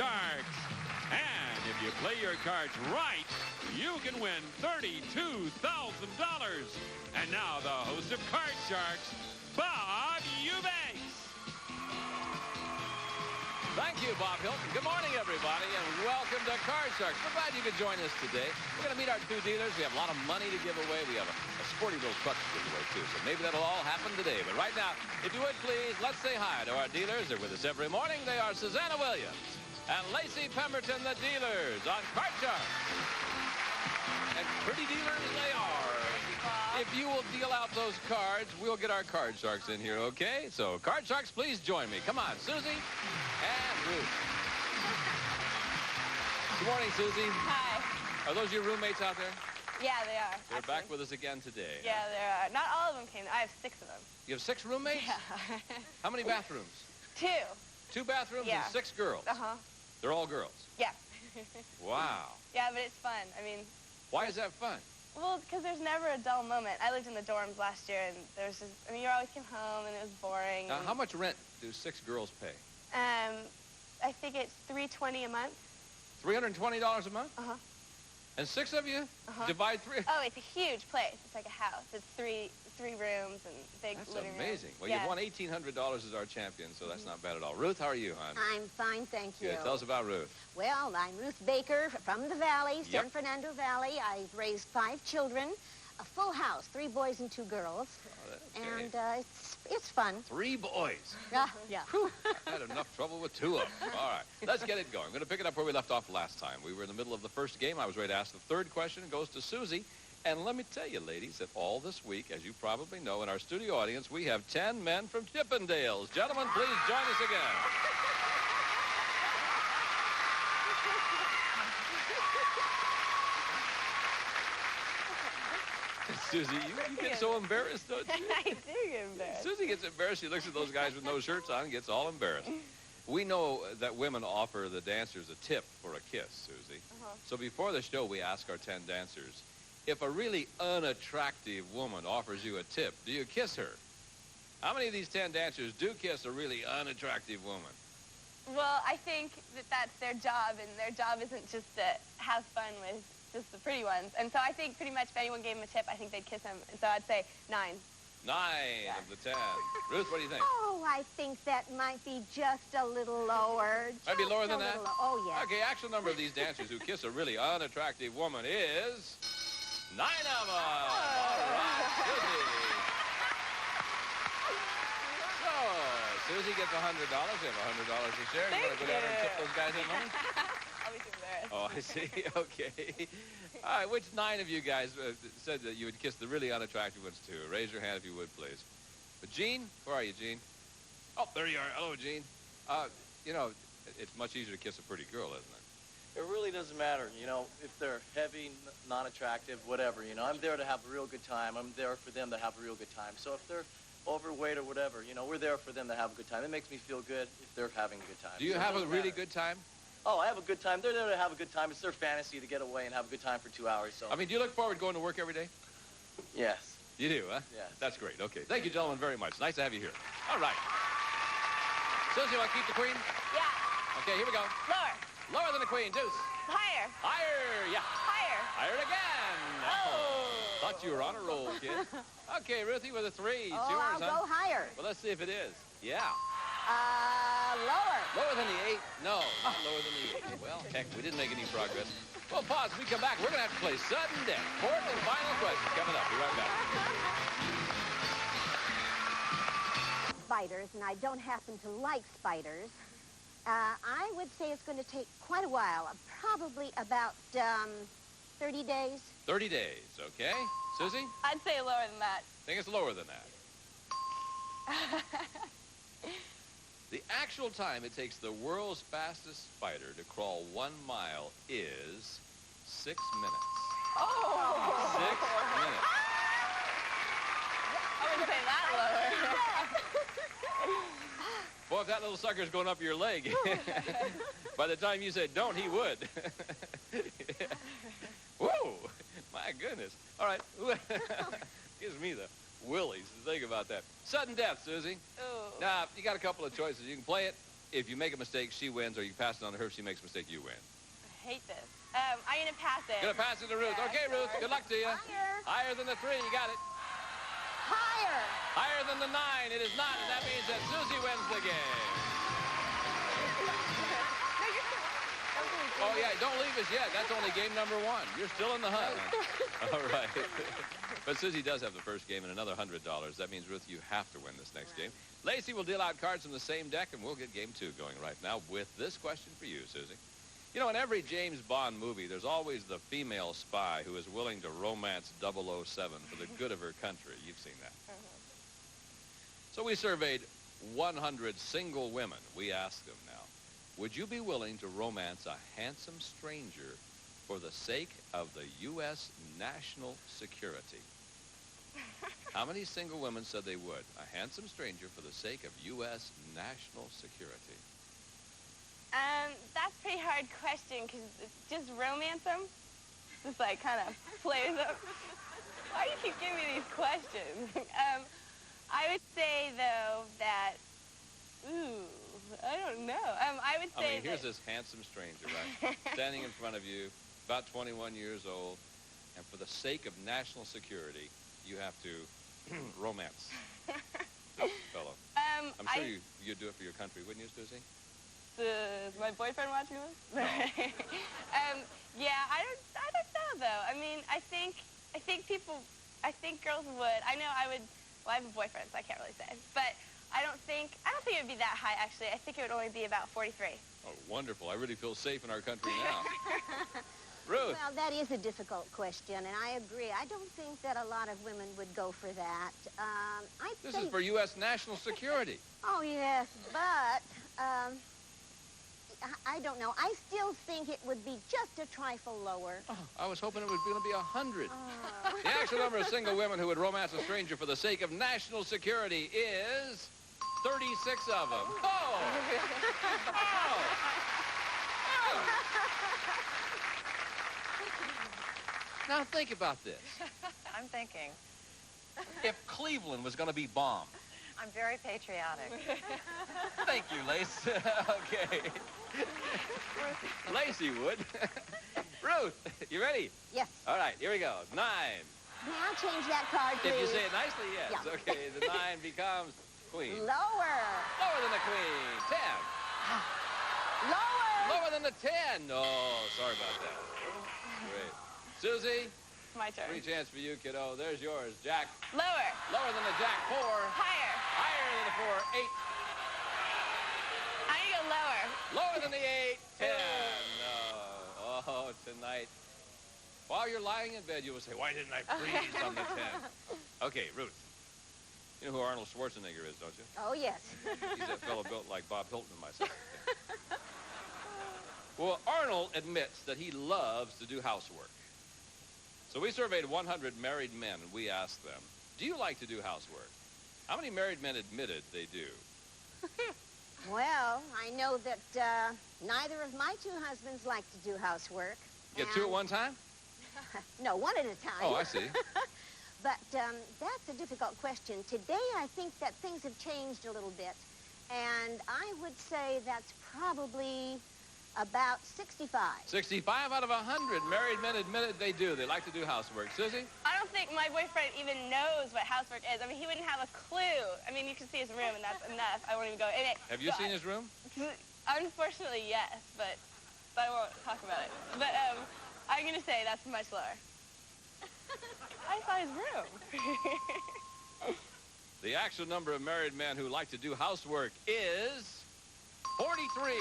Sharks. And if you play your cards right, you can win $32,000. And now the host of Card Sharks, Bob Eubanks. Thank you, Bob Hilton. Good morning, everybody, and welcome to Card Sharks. We're glad you could join us today. We're going to meet our two dealers. We have a lot of money to give away. We have a sporty little truck to give away, too. So maybe that'll all happen today. But right now, if you would please, let's say hi to our dealers. They're with us every morning. They are Susanna Williams and Lacey Pemberton, the dealers on Card Sharks. And pretty dealers they are. If you will deal out those cards, we'll get our Card Sharks in here, okay? So, Card Sharks, please join me. Come on, Susie and Ruth. Good morning, Susie. Hi. Are those your roommates out there? Yeah, they are. They're back with us again today. Yeah, they are. Not all of them came. I have 6 of them. You have 6 roommates? Yeah. How many bathrooms? 2. 2 bathrooms and 6 girls? Uh-huh. They're all girls? Yeah. Wow. Yeah, but it's fun. I mean... Why is that fun? Well, because there's never a dull moment. I lived in the dorms last year, and there was just... I mean, you always came home, and it was boring. Now, how much rent do 6 girls pay? I think it's $320 a month. $320 a month? Uh-huh. And 6 of you? Uh-huh. Divide 3? Oh, it's a huge place. It's like a house. It's three rooms and big living room. That's amazing. Well, yeah. you've won $1,800 as our champion, so that's not bad at all. Ruth, how are you, hon? I'm fine, thank you. Good. Tell us about Ruth. Well, I'm Ruth Baker from the Valley, Yep. San Fernando Valley. I've raised 5 children, a full house, 3 boys and 2 girls. Okay. And it's fun. 3 boys. Yeah. Whew, I had enough trouble with 2 of them. All right, let's get it going. I'm going to pick it up where we left off last time. We were in the middle of the first game. I was ready to ask the third question. It goes to Susie. And let me tell you, ladies, that all this week, as you probably know, in our studio audience, we have 10 men from Chippendales. Gentlemen, please join us again. Susie, you get so embarrassed, don't you? I do get embarrassed. Susie gets embarrassed. She looks at those guys with no shirts on and gets all embarrassed. We know that women offer the dancers a tip for a kiss, Susie. So before the show, we ask our 10 dancers, if a really unattractive woman offers you a tip, do you kiss her? How many of these 10 dancers do kiss a really unattractive woman? Well, I think that that's their job, and their job isn't just to have fun with just the pretty ones. And so I think pretty much if anyone gave them a tip, I think they'd kiss them. And so I'd say 9. 9 of the 10. Ruth, what do you think? Oh, I think that might be just a little lower. Might be lower than Just a that? little Oh, yeah. Okay, actual number of these dancers who kiss a really unattractive woman is 9 of them. All right, Susie. So, Susie gets $100. We have $100 to share. You want to go down there and tip those guys that money? I'll be too embarrassed. Oh, I see. Okay. All right, which 9 of you guys said that you would kiss the really unattractive ones, too? Raise your hand if you would, please. But Gene, where are you, Gene? Oh, there you are. Hello, Gene. You know, it's much easier to kiss a pretty girl, isn't it? It really doesn't matter, you know, if they're heavy, non-attractive, whatever, you know. I'm there to have a real good time. I'm there for them to have a real good time. So if they're overweight or whatever, you know, we're there for them to have a good time. It makes me feel good if they're having a good time. Do you have a really good time? Oh, I have a good time. They're there to have a good time. It's their fantasy to get away and have a good time for 2 hours, so. I mean, do you look forward to going to work every day? Yes. You do, huh? Yes. That's great. Okay. Thank you, gentlemen, very much. Nice to have you here. All right. Susie, you want to keep the queen? Yeah. Okay, here we go. Lower. Lower than the queen. Deuce. Higher. Higher. Yeah. Higher. Higher again. Oh. Thought you were on a roll, kid. Okay, Ruthie with a 3. It's Oh, yours, I'll huh? go higher. Well, let's see if it is. Yeah. Lower. Lower than the 8? No, not lower than the 8. Well, heck, we didn't make any progress. Well, pause. When we come back, we're going to have to play sudden death. 4th and final question coming up. Be right back. Spiders, and I don't happen to like spiders. I would say it's going to take quite a while, probably about 30 days. 30 days, okay? Susie? I'd say lower than that. Think it's lower than that. The actual time it takes the world's fastest spider to crawl 1 mile is 6 minutes. Oh. 6 minutes. I wouldn't say that lower. Boy, if that little sucker's going up your leg, by the time you said don't, he would. Whoa, my goodness. All right. Gives me the willies to think about that. Sudden death, Susie. Ooh. Now, you got a couple of choices. You can play it if you make a mistake, she wins, or you pass it on to her. If she makes a mistake, you win. I hate this. I'm going to pass it. Gonna pass it to Ruth. Yeah, Okay, Ruth, sorry. good luck to you. Higher. Higher than the 3, you got it. Higher. Higher than the 9, it is not, and that means that Susie wins the game. Oh, yeah, don't leave us yet. That's only game number 1. You're still in the hunt. All right. But Susie does have the first game and another $100. That means, Ruth, you have to win this next game. Lacey will deal out cards from the same deck, and we'll get game 2 going right now with this question for you, Susie. You know, in every James Bond movie, there's always the female spy who is willing to romance 007 for the good of her country. You've seen that. So we surveyed 100 single women. We asked them now, would you be willing to romance a handsome stranger for the sake of the U.S. national security? How many single women said they would? A handsome stranger for the sake of U.S. national security. That's a pretty hard question, because just romance them? Just like kind of plays up. Why do you keep giving me these questions? I would say, though, that, I don't know. I would say here's this handsome stranger, right? Standing in front of you, about 21 years old, and for the sake of national security, you have to romance this fellow. I'm sure you'd do it for your country, wouldn't you, Susie? Is my boyfriend watching this? No. Yeah, I don't know, though. I mean, I think girls would. I know I would. Well, I have a boyfriend, so I can't really say. But I don't think it would be that high, actually. I think it would only be about 43. Oh, wonderful. I really feel safe in our country now. Ruth. Well, that is a difficult question, and I agree. I don't think that a lot of women would go for that. This is for U.S. national security. Oh, yes, but I don't know. I still think it would be just a trifle lower. Oh, I was hoping it was going to be 100. The actual number of single women who would romance a stranger for the sake of national security is 36 of them. Oh! Oh! Now think about this. I'm thinking. If Cleveland was going to be bombed. I'm very patriotic. Thank you, Lace. Okay. Lacey would. Ruth, you ready? Yes. All right, here we go. 9. May I change that card, please? If you say it nicely, yes. Yeah. Okay, the 9 becomes queen. Lower. Lower than the queen. 10. Lower. Lower than the 10. No, sorry about that. Great. Susie? My turn. Free chance for you, kiddo. There's yours. Jack. Lower. Lower than the Jack. 4. Higher. Higher than the 4. 8. I'm going to go lower. Lower than the 8. 10. No. Oh, tonight. While you're lying in bed, you will say, why didn't I freeze on the 10? Okay, Ruth. You know who Arnold Schwarzenegger is, don't you? Oh, yes. He's that fellow built like Bob Hilton and myself. Well, Arnold admits that he loves to do housework. So we surveyed 100 married men, and we asked them, do you like to do housework? How many married men admitted they do? Well, I know that neither of my 2 husbands like to do housework. You get 2 at one time? No, 1 at a time. Oh, I see. But that's a difficult question. Today, I think that things have changed a little bit. And I would say that's probably about 65. 65 out of 100 married men admitted they do. They like to do housework. Susie? I don't think my boyfriend even knows what housework is. I mean, he wouldn't have a clue. I mean, you can see his room, and that's enough. I won't even go in it. Have you seen his room? Unfortunately, yes, but I won't talk about it. But I'm going to say that's much lower. I saw his room. The actual number of married men who like to do housework is 43,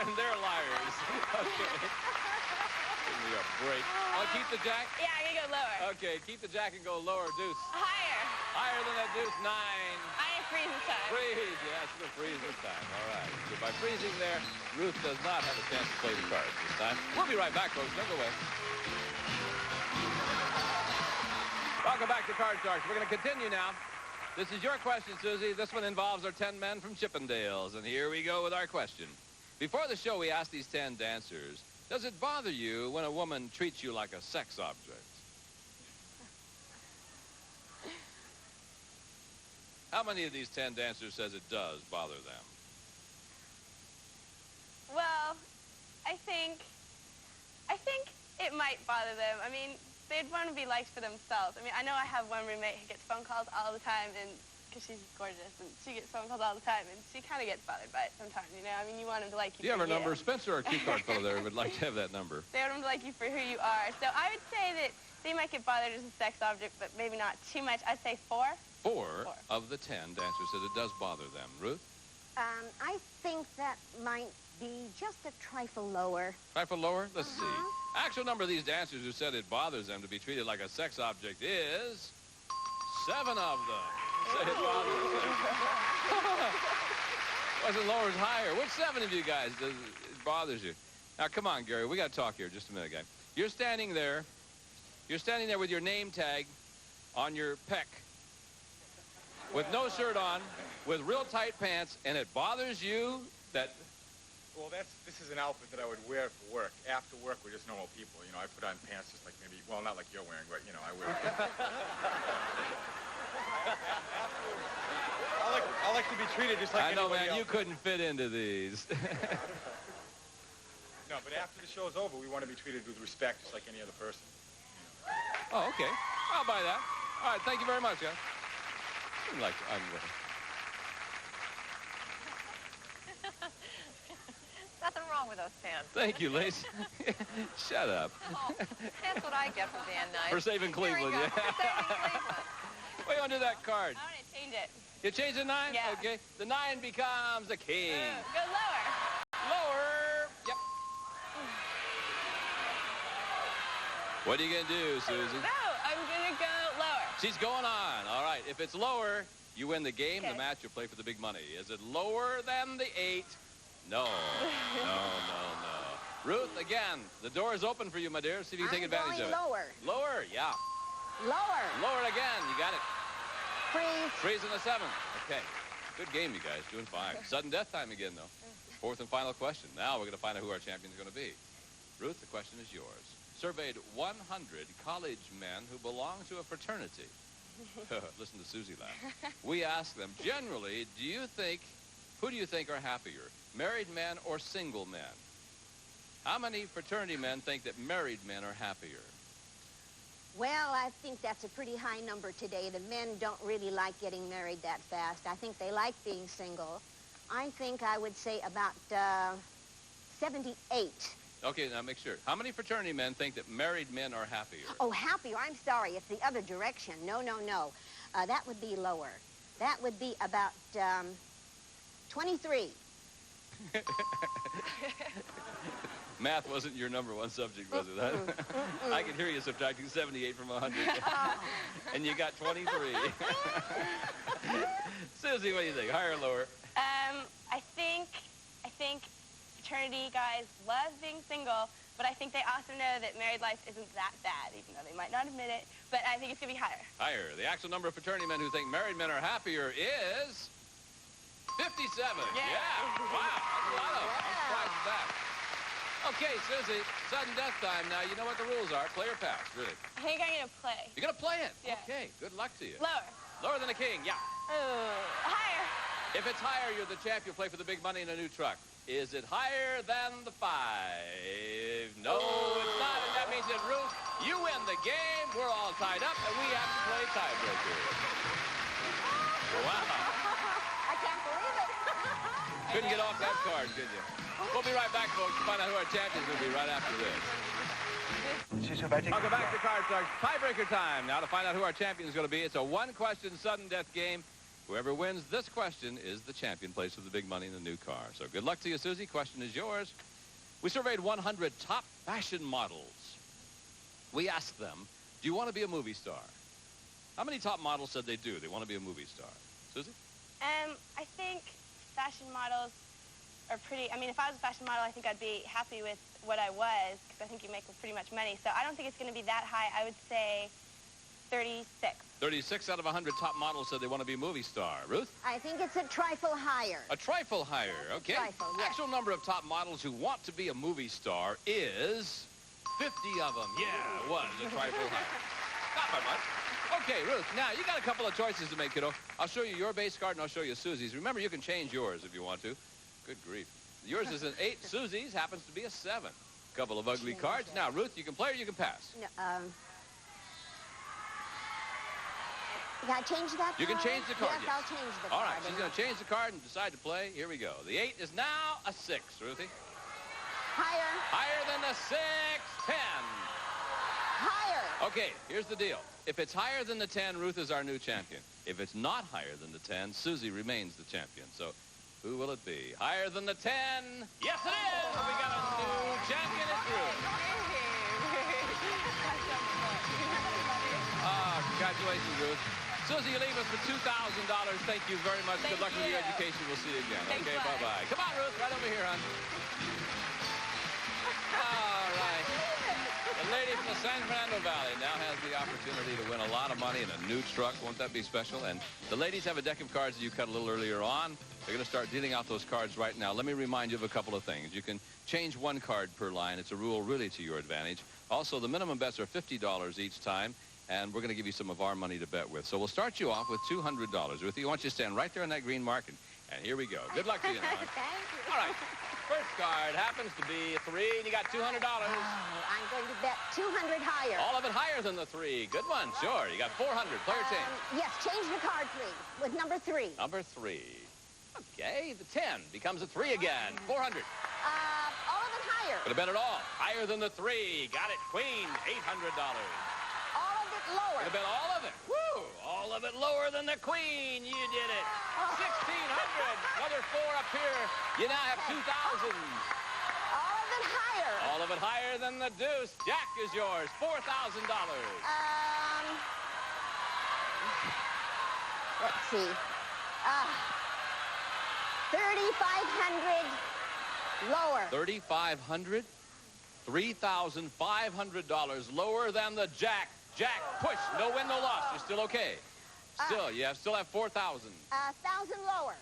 and they're liars. Okay. Give me a break. Oh, keep the Jack? Yeah, I'm going to go lower. Okay, keep the Jack and go lower. Deuce. Higher. Higher than that deuce. 9. I ain't freeze this time. Freeze. Yes, the freeze this time. All right. So by freezing there, Ruth does not have a chance to play the cards this time. We'll be right back, folks. Don't go away. Welcome back to Card Sharks. We're going to continue now. This is your question, Susie. This one involves our 10 men from Chippendales. And here we go with our question. Before the show, we asked these 10 dancers, does it bother you when a woman treats you like a sex object? How many of these 10 dancers says it does bother them? I think it might bother them. I mean, they'd want to be liked for themselves. I mean, I know I have one roommate who gets phone calls all the time, and because she's gorgeous, and she gets phone calls all the time, and she kind of gets bothered by it sometimes, you know? I mean, you want them to like you. Do you have her number? Spencer, our cue card fellow there, would like to have that number. They want them to like you for who you are. So I would say that they might get bothered as a sex object, but maybe not too much. I'd say 4. 4 of the 10 dancers said it does bother them. Ruth? I think that might be just a trifle lower. Trifle lower? Let's see. Actual number of these dancers who said it bothers them to be treated like a sex object is 7 of them. Say it bothers them. Wasn't lower, it's higher. Which 7 of you guys does it bothers you? Now, come on, Gary. We got to talk here just a minute, guy. You're standing there. You're standing there with your name tag on your pec, with no shirt on, with real tight pants, and it bothers you that... Well, this is an outfit that I would wear for work. After work, we're just normal people. You know, I put on pants just like maybe, well, not like you're wearing, but, you know, I wear I like to be treated just like anybody else. I know, man, you else. couldn't fit into these. No, but after the show's over, we want to be treated with respect just like any other person. Oh, okay. I'll buy that. All right, thank you very much, guys. Nothing wrong with those pants. Thank you, Lace. Shut up. Oh, that's what I get from Dan Knight. For saving Cleveland, yeah. For saving Cleveland. What do you want to do that card? I want to change it. You change the 9? Yeah. Okay. The 9 becomes a king. Go lower. Lower. Yep. What are you going to do, Susie? No, I'm going to go lower. She's going on. All right. If it's lower, you win the game. Okay. The match, you play for the big money. Is it lower than the 8? No. No. Ruth, again, the door is open for you, my dear. See if you can take advantage of it. Lower. Lower, yeah. Lower. Lower again. You got it. Freeze. Freeze in the 7. Okay. Good game, you guys. Doing fine. Sudden death time again, though. 4th and final question. Now we're going to find out who our champion is going to be. Ruth, the question is yours. Surveyed 100 college men who belong to a fraternity. Listen to Susie laugh. We asked them, generally, who do you think are happier, married men or single men? How many fraternity men think that married men are happier? Well, I think that's a pretty high number today. The men don't really like getting married that fast. I think they like being single. I think I would say about 78. Okay, now make sure. How many fraternity men think that married men are happier? Oh, happier. I'm sorry. It's the other direction. No. That would be lower. That would be about 23. Math wasn't your number 1 subject, was it? Huh? I can hear you subtracting 78 from 100. And you got 23. Susie, what do you think? Higher or lower? I think fraternity guys love being single, but I think they also know that married life isn't that bad, even though they might not admit it. But I think it's going to be higher. Higher. The actual number of fraternity men who think married men are happier is 57. Yeah. Wow. That's a lot of them. I'm surprised at that. Okay, Susie, sudden death time. Now, you know what the rules are. Play or pass, really. I think I'm going to play. You're going to play it? Yeah. Okay, good luck to you. Lower. Lower than a king, yeah. Higher. If it's higher, you're the champ. You'll play for the big money in a new truck. Is it higher than the 5? No, it's not, and that means that, Ruth, you win the game. We're all tied up, and we have to play tiebreaker. Wow. I can't believe it. Couldn't get off that card, could you? We'll be right back, folks, to find out who our champion's going to be right after this. Welcome back to Card Sharks. Tiebreaker time. Now to find out who our champion is going to be. It's a 1-question sudden death game. Whoever wins this question is the champion, plays for the big money in the new car. So good luck to you, Susie. Question is yours. We surveyed 100 top fashion models. We asked them, do you want to be a movie star? How many top models said they do? They want to be a movie star. Susie? I think fashion models are pretty... I mean, if I was a fashion model, I think I'd be happy with what I was, because I think you make pretty much money. So I don't think it's going to be that high. I would say 36. 36 out of 100 top models said they want to be a movie star. Ruth? I think it's a trifle higher. A trifle higher, okay. Trifle, yes. Actual number of top models who want to be a movie star is 50 of them. Yeah, it was a trifle higher. Not by much. Okay, Ruth, now you got a couple of choices to make, kiddo. I'll show you your base card and I'll show you Susie's. Remember, you can change yours if you want to. Good grief. Yours is an 8. Susie's happens to be a 7. Couple of ugly cards. Now, Ruth, you can play or you can pass. No, you got to change that card? You can change the card, yes. I'll change the card. All right, she's going to change the card and decide to play. Here we go. The 8 is now a 6, Ruthie. Higher. Higher than the 6, 10. Higher. Okay, here's the deal. If it's higher than the 10, Ruth is our new champion. If it's not higher than the 10, Susie remains the champion. So who will it be? Higher than the 10? Yes, it is! We got a new champion. It's Ruth. Congratulations, Ruth. Susie, you leave us with $2,000. Thank you very much. Good luck with your education. We'll see you again. Thanks, Okay, bye. bye-bye. Come on, Ruth, right over here, hon. All right. The lady from the San Fernando Valley now has the opportunity to win a lot of money and a new truck. Won't that be special? And the ladies have a deck of cards that you cut a little earlier on. They're going to start dealing out those cards right now. Let me remind you of a couple of things. You can change one card per line. It's a rule really to your advantage. Also, the minimum bets are $50 each time. And we're going to give you some of our money to bet with. So we'll start you off with $200. Ruthie, I want you to stand right there on that green mark. And here we go. Good luck to you now. Thank you. All right. First card happens to be a 3, and you got $200. Oh, I'm going to bet 200 higher. All of it higher than the 3. Good one. Sure. You got 400. Player change. Yes, change the card, please, with number 3. Number 3. Okay. The 10 becomes a 3 again. 400. All of it higher. Gonna bet it all. Higher than the 3. Got it. Queen. $800. All of it lower. Gonna bet all of it. Woo! All of it lower than the Queen. You did it. 1,600. Another 4 up here. You now have 2,000. All of it higher. All of it higher than the deuce. Jack is yours. $4,000. Let's see. 3,500 lower. 3,500. $3,500 lower than the Jack. Jack, push. No win, no loss. You're still okay. Still have 4,000. 1,000 lower.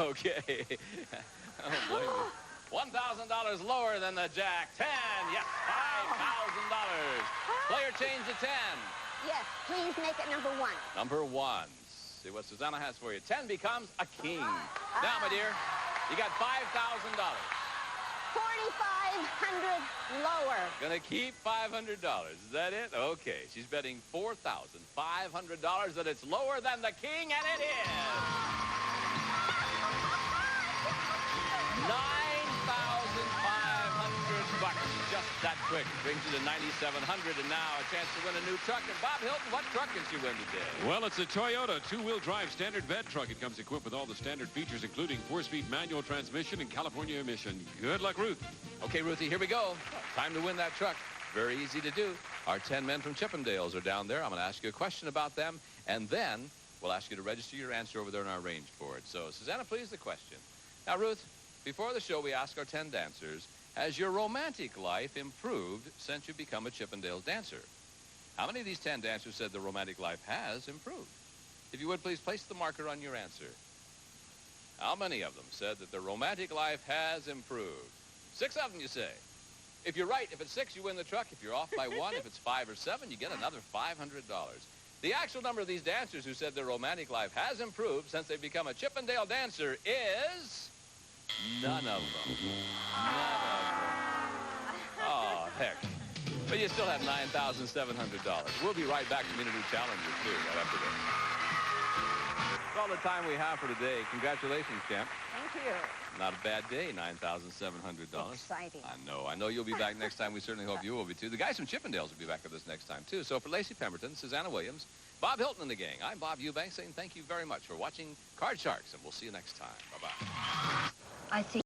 Okay. I don't blame you. $1,000 lower than the Jack. 10. Yes, $5,000. Player change to 10. Yes, please make it number 1. Number 1. See what Susanna has for you. 10 becomes a king. Now, my dear, you got $5,000. 4,500 lower. Gonna keep $500. Is that it? Okay. She's betting $4,500 that it's lower than the king, and it is. $9,500. Just that quick. Brings you to $9,700, and now a chance to win a new truck. And Bob Hilton, what truck can she win today? Well, it's a Toyota 2-wheel drive standard bed truck. It comes equipped with all the standard features, including 4-speed manual transmission and California emission. Good luck, Ruth. Okay, Ruthie, here we go. Time to win that truck. Very easy to do. Our 10 men from Chippendales are down there. I'm going to ask you a question about them, and then we'll ask you to register your answer over there on our range board. So, Susanna, please, the question. Now, Ruth, before the show, we ask our 10 dancers, has your romantic life improved since you become a Chippendales dancer? How many of these 10 dancers said the romantic life has improved? If you would, please place the marker on your answer. How many of them said that the romantic life has improved? 6 of them, you say. If you're right, if it's 6, you win the truck. If you're off by 1, if it's 5 or 7, you get another $500. The actual number of these dancers who said their romantic life has improved since they've become a Chippendale dancer is none of them. None of them. Oh, heck. But you still have $9,700. We'll be right back to meet a new challenger, too, right after this. That's all the time we have for today. Congratulations, champ. Thank you. Not a bad day, $9,700. Exciting. I know you'll be back next time. We certainly hope you will be, too. The guys from Chippendales will be back with us next time, too. So for Lacey Pemberton, Susanna Williams, Bob Hilton and the gang, I'm Bob Eubanks saying thank you very much for watching Card Sharks, and we'll see you next time. Bye-bye. I see.